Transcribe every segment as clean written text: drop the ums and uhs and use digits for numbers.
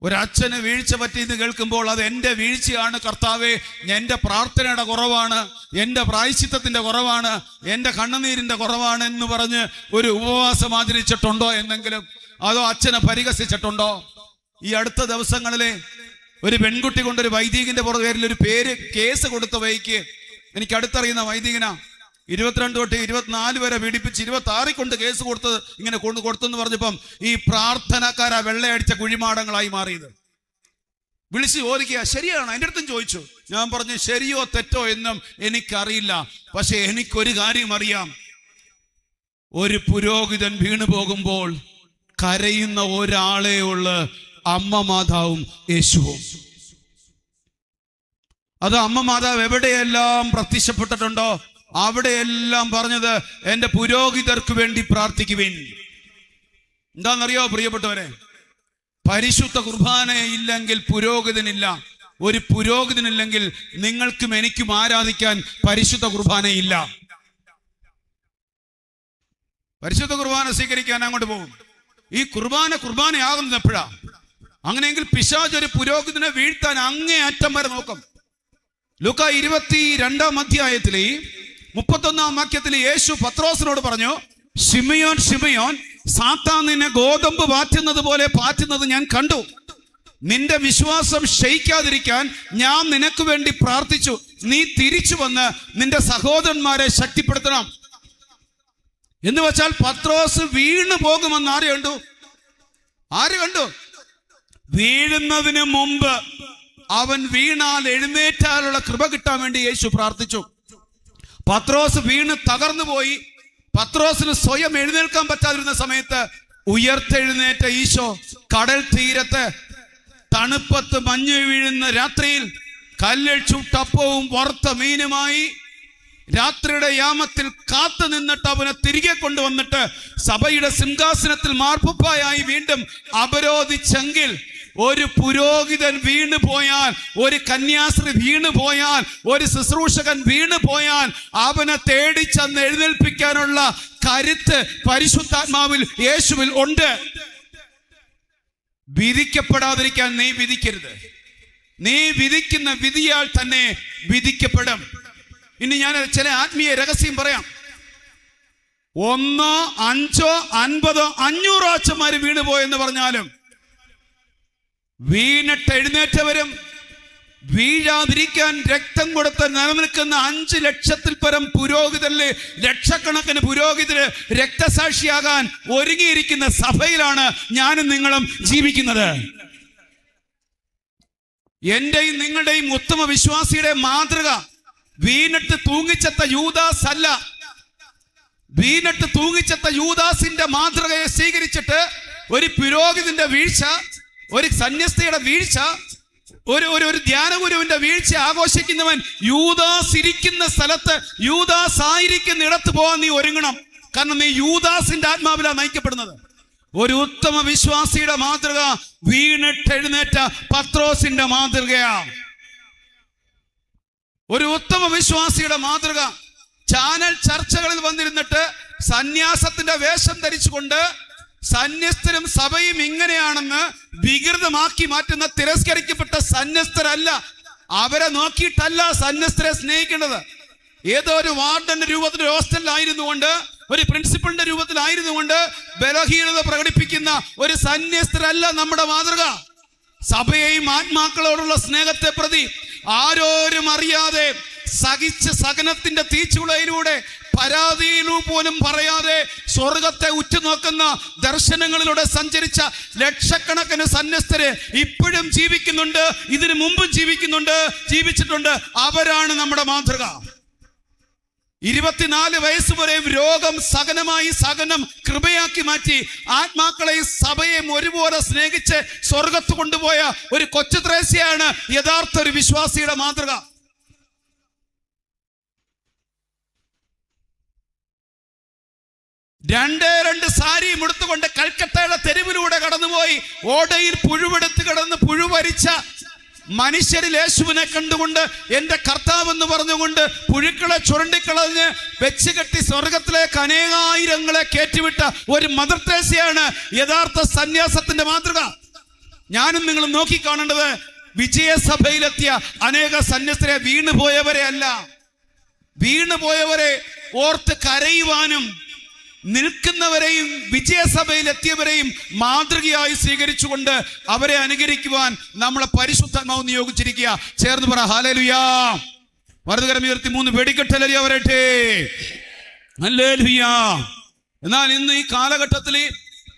ഒരച്ഛന് വീഴ്ച പറ്റിയെന്ന് കേൾക്കുമ്പോൾ അത് എൻ്റെ വീഴ്ചയാണ് കർത്താവേ, എൻ്റെ പ്രാർത്ഥനയുടെ കുറവാണ്, എൻ്റെ പ്രായശ്ചിത്തത്തിൻ്റെ കുറവാണ്, എൻ്റെ കണ്ണുനീരിൻ്റെ കുറവാണ് എന്ന് പറഞ്ഞ് ഒരു ഉപവാസം ആചരിച്ചിട്ടുണ്ടോ എന്നെങ്കിലും? അതോ അച്ഛനെ പരിഹസിച്ചിട്ടുണ്ടോ? ഈ അടുത്ത ദിവസങ്ങളിലെ ഒരു പെൺകുട്ടി കൊണ്ടൊരു വൈദികന്റെ പേരിൽ ഒരു കേസ് കൊടുത്ത വൈക്ക്, എനിക്ക് അടുത്തറിയുന്ന വൈദികനാ, 22 തൊട്ട് 24 വരെ പീഡിപ്പിച്ച് 26 കൊണ്ട് കേസ് കൊടുത്തത്, ഇങ്ങനെ കൊടുത്തെന്ന് പറഞ്ഞപ്പം ഈ പ്രാർത്ഥനക്കാരാ വെള്ളയടിച്ച കുഴിമാടങ്ങളായി മാറിയത്. വിളിച്ച് ചോദിക്കുക, ശരിയാണോ? എൻ്റെ അടുത്തും ചോദിച്ചു. ഞാൻ പറഞ്ഞു, ശരിയോ തെറ്റോ എന്നും എനിക്കറിയില്ല, പക്ഷെ എനിക്കൊരു കാര്യം അറിയാം, ഒരു പുരോഹിതൻ വീണു പോകുമ്പോൾ കരയുന്ന ഒരാളേ ഉള്ളു, അമ്മ മാതാവും യേശുവും. അത് അമ്മ മാതാവ് എവിടെയെല്ലാം പ്രത്യക്ഷപ്പെട്ടിട്ടുണ്ടോ അവിടെയെല്ലാം പറഞ്ഞത്, എൻ്റെ പുരോഹിതർക്ക് വേണ്ടി പ്രാർത്ഥിക്കുവിൻ. എന്താണെന്നറിയോ പ്രിയപ്പെട്ടവരെ? പരിശുദ്ധ കുർബാന ഇല്ലെങ്കിൽ പുരോഹിതനില്ല. ഒരു പുരോഹിതനില്ലെങ്കിൽ നിങ്ങൾക്കും എനിക്കും ആരാധിക്കാൻ പരിശുദ്ധ കുർബാനയില്ല. പരിശുദ്ധ കുർബാന സ്വീകരിക്കാൻ അങ്ങോട്ട് പോകും. ഈ കുർബാനയാകുന്നത് എപ്പോഴാ? അങ്ങനെയെങ്കിൽ പിശാച് ഒരു പുരോഹിതനെ വീഴ്ത്താൻ അങ്ങേ അറ്റം വരെ നോക്കും. ലൂക്കാ 22-ാം അധ്യായത്തിലെ 31-ാം വാക്യത്തിൽ യേശു പത്രോസിനോട് പറഞ്ഞു, ശിമയോൻ ശിമയോൻ, സാത്താൻ നിന്നെ ഗോതമ്പ് പാറ്റുന്നത് പോലെ പാറ്റുന്നത് ഞാൻ കണ്ടു. നിന്റെ വിശ്വാസം ക്ഷയിക്കാതിരിക്കാൻ ഞാൻ നിനക്ക് വേണ്ടി പ്രാർത്ഥിച്ചു. നീ തിരിച്ചു വന്ന് നിന്റെ സഹോദരന്മാരെ ശക്തിപ്പെടുത്തണം. എന്ന് വെച്ചാൽ പത്രോസ് വീണു പോകുമെന്ന് ആര് കണ്ടു? വീഴുന്നതിന് മുമ്പ് അവൻ വീണാൽ എഴുന്നേറ്റാലുള്ള കൃപ കിട്ടാൻ വേണ്ടി യേശു പ്രാർത്ഥിച്ചു. പത്രോസ് വീണ് തകർന്നു പോയി. പത്രോസിന് സ്വയം എഴുന്നേൽക്കാൻ പറ്റാതിരുന്ന സമയത്ത് ഉയർത്തെഴുന്നേറ്റ ഈശോ കടൽ തീരത്ത് തണുപ്പത്ത് മഞ്ഞ് വീഴുന്ന രാത്രിയിൽ കല്ലിച്ചുട്ടപ്പവും വറുത്ത മീനുമായി രാത്രിയുടെ യാമത്തിൽ കാത്തു നിന്നിട്ട് അവനെ തിരികെ കൊണ്ടുവന്നിട്ട് സഭയുടെ സിംഹാസനത്തിൽ മാർപ്പുപ്പായായി വീണ്ടും അവരോധിച്ചെങ്കിൽ, ഒരു പുരോഹിതൻ വീണു പോയാൽ, ഒരു കന്യാസ്ത്രീ വീണു പോയാൽ, ഒരു ശുശ്രൂഷകൻ വീണു പോയാൽ അവനെ തേടിച്ചെന്ന് എഴുന്നേൽപ്പിക്കാനുള്ള കരുത്ത് പരിശുദ്ധാത്മാവിൽ യേശുവിൽ ഉണ്ട്. വിധിക്കപ്പെടാതിരിക്കാൻ നീ വിധിക്കരുത്. നീ വിധിക്കുന്ന വിധിയാൽ തന്നെ വിധിക്കപ്പെടും. ഇനി ഞാൻ ചില ആത്മീയ രഹസ്യം പറയാം. 1, 5, 50, 500 അച്ഛന്മാര് വീണുപോയെന്ന് പറഞ്ഞാലും വീണിട്ട് എഴുന്നേറ്റവരും വീഴാതിരിക്കാൻ രക്തം കൊടുത്ത് നിലനിൽക്കുന്ന 5 ലക്ഷത്തിൽ പരം പുരോഹിതരില്, ലക്ഷക്കണക്കിന് പുരോഹിതര് രക്തസാക്ഷിയാകാൻ ഒരുങ്ങിയിരിക്കുന്ന സഭയിലാണ് ഞാനും നിങ്ങളും ജീവിക്കുന്നത്. എന്റെയും നിങ്ങളുടെയും ഉത്തമ വിശ്വാസിയുടെ മാതൃക വീണിട്ട് തൂങ്ങിച്ചത്ത യൂദാസ് അല്ല. വീണിട്ട് തൂങ്ങിച്ചത്ത യൂദാസിന്റെ മാതൃകയെ സ്വീകരിച്ചിട്ട് ഒരു പുരോഹിതന്റെ വീഴ്ച, ഒരു സന്യസ്തയുടെ വീഴ്ച, ഒരു ധ്യാനഗുരുവിന്റെ വീഴ്ച ആഘോഷിക്കുന്നവൻ യൂദാസ് ഇരിക്കുന്ന സ്ഥലത്ത്, യൂദാസ് ആയിരിക്കുന്ന ഇടത്ത് പോകാൻ നീ ഒരുങ്ങണം. കാരണം നീ യൂദാസിന്റെ ആത്മാവിലാണ് നയിക്കപ്പെടുന്നത്. ഒരു ഉത്തമ വിശ്വാസിയുടെ മാതൃക വീണിട്ടെഴുന്നേറ്റ പത്രോസിന്റെ മാതൃകയാ. ഒരു ഉത്തമ വിശ്വാസിയുടെ മാതൃക ചാനൽ ചർച്ചകളിൽ വന്നിരുന്നിട്ട് സന്യാസത്തിന്റെ വേഷം ധരിച്ചുകൊണ്ട് സന്യസ്തരും സഭയും ഇങ്ങനെയാണെന്ന് വികൃതമാക്കി മാറ്റുന്ന തിരസ്കരിക്കപ്പെട്ട സന്യസ്തരല്ല. അവരെ നോക്കിയിട്ടല്ല സന്യസ്തരെ സ്നേഹിക്കേണ്ടത്. ഏതോ ഒരു വാർഡന്റെ രൂപത്തിൽ ഹോസ്റ്റലിലായിരുന്നു കൊണ്ട്, ഒരു പ്രിൻസിപ്പളിന്റെ രൂപത്തിലായിരുന്നു കൊണ്ട് ബലഹീനത പ്രകടിപ്പിക്കുന്ന ഒരു സന്യസ്തരല്ല നമ്മുടെ മാതൃക. സഭയെയും ആത്മാക്കളോടുള്ള സ്നേഹത്തെ പ്രതി ആരോരും അറിയാതെ സഹിച്ച സഹനത്തിന്റെ തീച്ചുളയിലൂടെ പരാതിയിലൂ പോലും പറയാതെ സ്വർഗത്തെ ഉറ്റുനോക്കുന്ന ദർശനങ്ങളിലൂടെ സഞ്ചരിച്ച ലക്ഷക്കണക്കിന് സന്യസ്തര് ഇപ്പോഴും ജീവിക്കുന്നുണ്ട്, ഇതിനു മുമ്പും ജീവിച്ചിട്ടുണ്ട്. അവരാണ് നമ്മുടെ മാതൃക. 24 വയസ്സ് വരെയും രോഗം സഹനം കൃപയാക്കി മാറ്റി ആത്മാക്കളെയും സഭയെയും ഒരുപോലെ സ്നേഹിച്ച് സ്വർഗത്ത് കൊണ്ടുപോയ ഒരു കൊച്ചു ത്രേസ്യയാണ് യഥാർത്ഥ ഒരു വിശ്വാസിയുടെ മാതൃക. രണ്ട് സാരിയും എടുത്തുകൊണ്ട് കൽക്കട്ടയുടെ തെരുവിലൂടെ കടന്നുപോയി ഓടയിൽ പുഴുവെടുത്ത് കിടന്ന് പുഴുവരിച്ച മനുഷ്യരിൽ യേശുവിനെ കണ്ടുകൊണ്ട് എന്റെ കർത്താവ് എന്ന് പറഞ്ഞുകൊണ്ട് പുഴുക്കളെ ചുരണ്ടിക്കളഞ്ഞ് വെച്ചുകെട്ടി സ്വർഗത്തിലേക്ക് അനേകായിരങ്ങളെ കയറ്റിവിട്ട ഒരു മദർ തെരേസയാണ് യഥാർത്ഥ സന്യാസത്തിന്റെ മാതൃക. ഞാനും നിങ്ങളും നോക്കിക്കാണേണ്ടത് വിജയസഭയിലെത്തിയ അനേക സന്യസ്തരെ വീണുപോയവരെ അല്ല, വീണുപോയവരെ ഓർത്ത് കരയുവാനും നിൽക്കുന്നവരെയും വിജയസഭയിലെത്തിയവരെയും മാതൃകയായി സ്വീകരിച്ചുകൊണ്ട് അവരെ അനുകരിക്കുവാൻ നമ്മളെ പരിശുദ്ധാത്മാവ് നിയോഗിച്ചിരിക്കുക. ചേർന്ന് പറ ഹല്ലേലൂയാ. വലതുകരം ഉയർത്തി 3 വെടിക്കെട്ട് ഹല്ലേലൂയ വരട്ടെ. ഹല്ലേലൂയാ. എന്നാൽ ഇന്ന് ഈ കാലഘട്ടത്തിൽ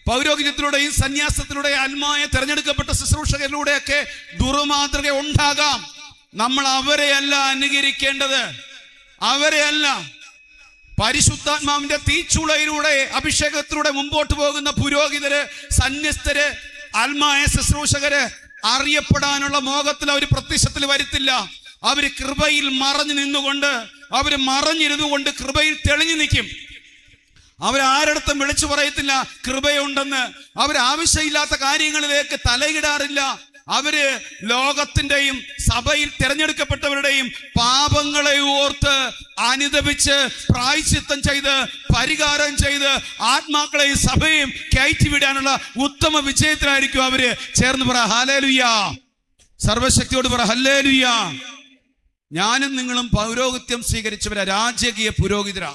പൗരോഹിത്യത്തിലൂടെയും സന്യാസത്തിലൂടെയും ആത്മായ തെരഞ്ഞെടുക്കപ്പെട്ട ശുശ്രൂഷകരിലൂടെയൊക്കെ ദുർമാതൃക ഉണ്ടാകാം. നമ്മൾ അവരെയല്ല അനുകരിക്കേണ്ടത്, അവരെയല്ല. പരിശുദ്ധാത്മാവിന്റെ തീച്ചുളയിലൂടെ അഭിഷേകത്തിലൂടെ മുമ്പോട്ട് പോകുന്ന പുരോഹിതര്, സന്യസ്തര്, ആത്മായ ശുശ്രൂഷകര് അറിയപ്പെടാനുള്ള മോഹത്തിൽ അവർ പ്രത്യക്ഷത്തിൽ വരുത്തില്ല. അവര് കൃപയിൽ മറഞ്ഞു നിന്നുകൊണ്ട്, അവര് മറഞ്ഞിരുന്നുകൊണ്ട് കൃപയിൽ തെളിഞ്ഞു നിൽക്കും. അവരാരടുത്തും വിളിച്ചു പറയത്തില്ല കൃപയുണ്ടെന്ന്. അവരാവശ്യമില്ലാത്ത കാര്യങ്ങളിലേക്ക് തലയിടാറില്ല. അവര് ലോകത്തിന്റെയും സഭയിൽ തിരഞ്ഞെടുക്കപ്പെട്ടവരുടെയും പാപങ്ങളെ ഓർത്ത് അനുതപിച്ച് പ്രായശ്ചിത്തം ചെയ്ത് പരിഹാരം ചെയ്ത് ആത്മാക്കളെയും സഭയും കയറ്റിവിടാനുള്ള ഉത്തമ വിജയത്തിലായിരിക്കും അവര്. ചേർന്ന് പറ ഹല്ലേലൂയാ. സർവശക്തിയോട് പറ ഹല്ലേലൂയാ. ഞാനും നിങ്ങളും പൗരോഹിത്യം സ്വീകരിച്ചവരാ, രാജകീയ പുരോഹിതരാ.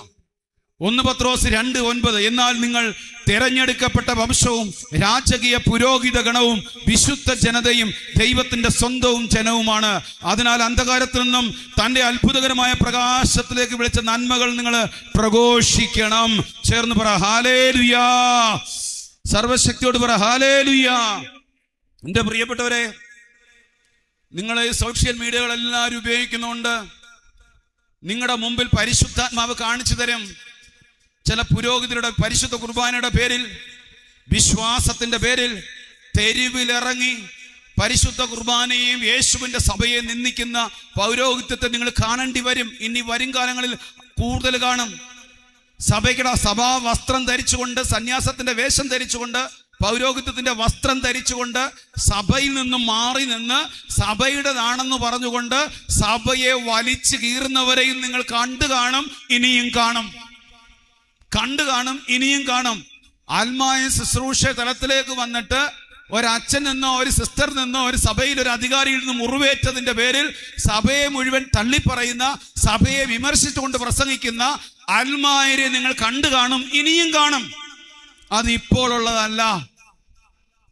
1 പത്രോസ് 2:9 എന്നാൽ നിങ്ങൾ തിരഞ്ഞെടുക്കപ്പെട്ട വംശവും രാജകീയ പുരോഹിത ഗണവും വിശുദ്ധ ജനതയും ദൈവത്തിന്റെ സ്വന്തവും ജനവുമാണ്. അതിനാൽ അന്ധകാരത്തിൽ നിന്നും തന്റെ അത്ഭുതകരമായ പ്രകാശത്തിലേക്ക് വിളിച്ച നന്മകൾ നിങ്ങൾ പ്രഘോഷിക്കണം. ചേർന്ന് പറ ഹല്ലേലൂയാ. സർവശക്തിയോട് പറ ഹല്ലേലൂയാ. എന്റെ പ്രിയപ്പെട്ടവരെ, നിങ്ങളെ സോഷ്യൽ മീഡിയകളെല്ലാവരും ഉപയോഗിക്കുന്നുണ്ട്. നിങ്ങളുടെ മുമ്പിൽ പരിശുദ്ധാത്മാവ് കാണിച്ചു തരും. ചില പുരോഹിതരുടെ പരിശുദ്ധ കുർബാനയുടെ പേരിൽ, വിശ്വാസത്തിന്റെ പേരിൽ തെരുവിലിറങ്ങി പരിശുദ്ധ കുർബാനയെയും യേശുവിന്റെ സഭയെ നിന്ദിക്കുന്ന പൗരോഹിത്യത്തെ നിങ്ങൾ കാണേണ്ടി വരും. ഇനി വരും കാലങ്ങളിൽ കൂടുതൽ കാണും. സഭാ വസ്ത്രം ധരിച്ചുകൊണ്ട്, സന്യാസത്തിന്റെ വേഷം ധരിച്ചുകൊണ്ട്, പൗരോഹിത്യത്തിന്റെ വസ്ത്രം ധരിച്ചുകൊണ്ട് സഭയിൽ നിന്നും മാറി നിന്ന് സഭയുടേതാണെന്ന് പറഞ്ഞുകൊണ്ട് സഭയെ വലിച്ചു കീറുന്നവരെയും നിങ്ങൾ കണ്ടു കാണും, ഇനിയും കാണും. ഇനിയും കാണും. ആത്മായ ശുശ്രൂഷ തലത്തിലേക്ക് വന്നിട്ട് ഒരച്ഛൻ നിന്നോ ഒരു സിസ്റ്റർ നിന്നോ ഒരു സഭയിൽ ഒരു അധികാരിയിൽ നിന്ന് മുറിവേറ്റതിന്റെ പേരിൽ സഭയെ മുഴുവൻ തള്ളിപ്പറയുന്ന, സഭയെ വിമർശിച്ചുകൊണ്ട് പ്രസംഗിക്കുന്ന ആത്മായരെ നിങ്ങൾ കണ്ടു കാണും, ഇനിയും കാണും. അത് ഇപ്പോൾ ഉള്ളതല്ല.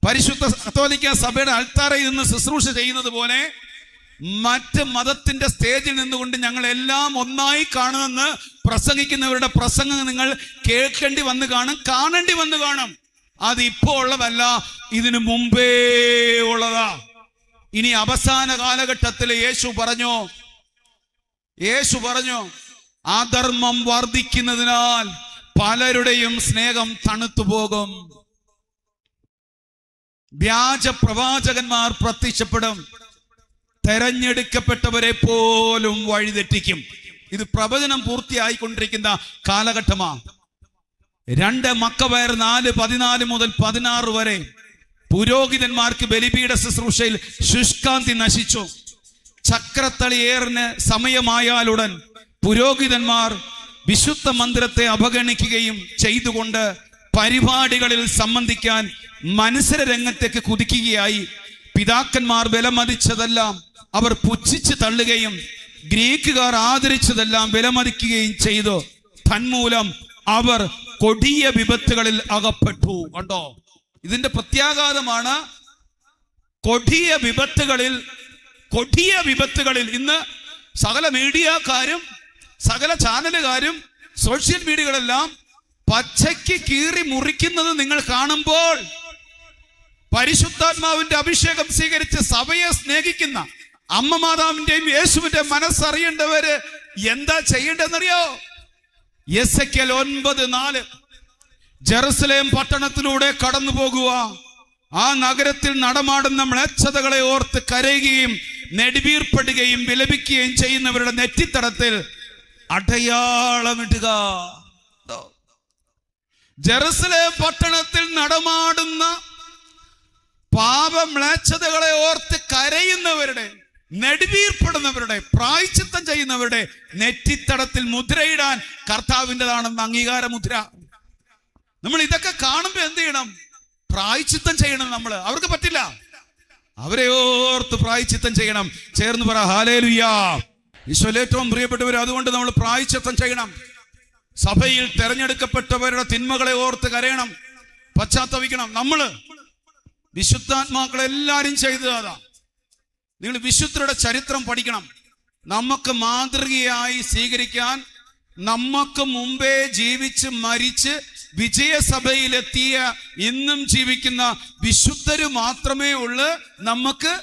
പരിശുദ്ധ കത്തോലിക്ക സഭയുടെ അൾത്താരയിൽ നിന്ന് ശുശ്രൂഷ ചെയ്യുന്നത് പോലെ മറ്റ് മതത്തിന്റെ സ്റ്റേജിൽ നിന്നുകൊണ്ട് ഞങ്ങൾ എല്ലാം ഒന്നായി കാണുമെന്ന് പ്രസംഗിക്കുന്നവരുടെ പ്രസംഗം നിങ്ങൾ കേൾക്കേണ്ടി വന്ന് കാണും, കാണേണ്ടി വന്ന് കാണും. അത് ഇപ്പോ ഉള്ളതല്ല, ഇതിനു മുമ്പേ ഉള്ളതാ. ഇനി അവസാന കാലഘട്ടത്തിൽ യേശു പറഞ്ഞു അധർമ്മം വർദ്ധിക്കുന്നതിനാൽ പലരുടെയും സ്നേഹം തണുത്തു പോകും. വ്യാജ പ്രവാചകന്മാർ പ്രത്യക്ഷപ്പെടും, തെരഞ്ഞെടുക്കപ്പെട്ടവരെ പോലും വഴിതെറ്റിക്കും. ഇത് പ്രവചനം പൂർത്തിയായിക്കൊണ്ടിരിക്കുന്ന കാലഘട്ടമാണ്. 2 മക്കബയർ 4:14 മുതൽ 16 വരെ പുരോഹിതന്മാർക്ക് ബലിപീഠ ശുശ്രൂഷയിൽ ശുഷ്കാന്തി നശിച്ചു. ചക്രത്തളിയേറിന് സമയമായാലുടൻ പുരോഹിതന്മാർ വിശുദ്ധ മന്ദിരത്തെ അവഗണിക്കുകയും ചെയ്തുകൊണ്ട് പരിപാടികളിൽ സംബന്ധിക്കാൻ മത്സര രംഗത്തേക്ക് കുതിക്കുകയായി. പിതാക്കന്മാർ വിലമതിച്ചതെല്ലാം അവർ പുച്ഛിച്ച് തള്ളുകയും ഗ്രീക്കുകാർ ആദരിച്ചതെല്ലാം വിലമതിക്കുകയും ചെയ്തു. തന്മൂലം അവർ കൊടിയ വിപത്തുകളിൽ അകപ്പെട്ടു. കണ്ടോ, ഇതിന്റെ പ്രത്യാഘാതമാണ്. കൊടിയ വിപത്തുകളിൽ ഇന്ന് സകല മീഡിയക്കാരും സകല ചാനലുകാരും സോഷ്യൽ മീഡിയകളെല്ലാം പച്ചയ്ക്ക് കീറി മുറിക്കുന്നത് നിങ്ങൾ കാണുമ്പോൾ പരിശുദ്ധാത്മാവിന്റെ അഭിഷേകം സ്വീകരിച്ച് സഭയെ സ്നേഹിക്കുന്ന അമ്മ മാതാവിന്റെയും യേശുവിന്റെ മനസ്സറിയേണ്ടവര് എന്താ ചെയ്യേണ്ടതെന്നറിയോ? എസെക്കിയേൽ 9:4 ജെറുസലേം പട്ടണത്തിലൂടെ കടന്നു പോകുക, ആ നഗരത്തിൽ നടമാടുന്ന മ്ലേച്ഛതകളെ ഓർത്ത് കരയുകയും നെടുവീർപ്പെടുകയും വിലപിക്കുകയും ചെയ്യുന്നവരുടെ നെറ്റിത്തടത്തിൽ അടയാളമിടുക. ജെറുസലേം പട്ടണത്തിൽ നടമാടുന്ന പാപമ്ലേച്ഛതകളെ ഓർത്ത് കരയുന്നവരുടെ, നെടുവീർപ്പെടുന്നവരുടെ, പ്രായശ്ചിത്തം ചെയ്യുന്നവരുടെ നെറ്റിത്തടത്തിൽ മുദ്രയിടാൻ കർത്താവിൻ്റെതാണെന്ന് അംഗീകാര മുദ്ര. നമ്മൾ ഇതൊക്കെ കാണുമ്പോൾ എന്ത് ചെയ്യണം? പ്രായശ്ചിത്തം ചെയ്യണം. അവർക്ക് പറ്റില്ല. അവരെ ഓർത്ത് പ്രായശ്ചിത്തം ചെയ്യണം. ചേർന്ന് പറ ഹല്ലേലൂയാ. ഈശോയിൽ ഏറ്റവും പ്രിയപ്പെട്ടവർ, അതുകൊണ്ട് നമ്മൾ പ്രായശ്ചിത്തം ചെയ്യണം. സഭയിൽ തെരഞ്ഞെടുക്കപ്പെട്ടവരുടെ തിന്മകളെ ഓർത്ത് കരയണം, പശ്ചാത്തപിക്കണം. നമ്മള് വിശുദ്ധാത്മാക്കളെല്ലാരും ചെയ്തതാ. നിങ്ങൾ വിശുദ്ധരുടെ ചരിത്രം പഠിക്കണം. നമുക്ക് മാതൃകയായി സ്വീകരിക്കാൻ നമുക്ക് മുമ്പേ ജീവിച്ച് മരിച്ച് വിജയസഭയിലെത്തിയ ഇന്നും ജീവിക്കുന്ന വിശുദ്ധര് മാത്രമേ ഉള്ളൂ നമുക്ക്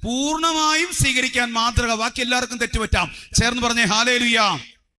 പൂർണ്ണമായും സ്വീകരിക്കാൻ മാതൃക. ബാക്കി എല്ലാവർക്കും തെറ്റുപറ്റാം. ചേർന്ന് പറഞ്ഞേ ഹല്ലേലൂയ.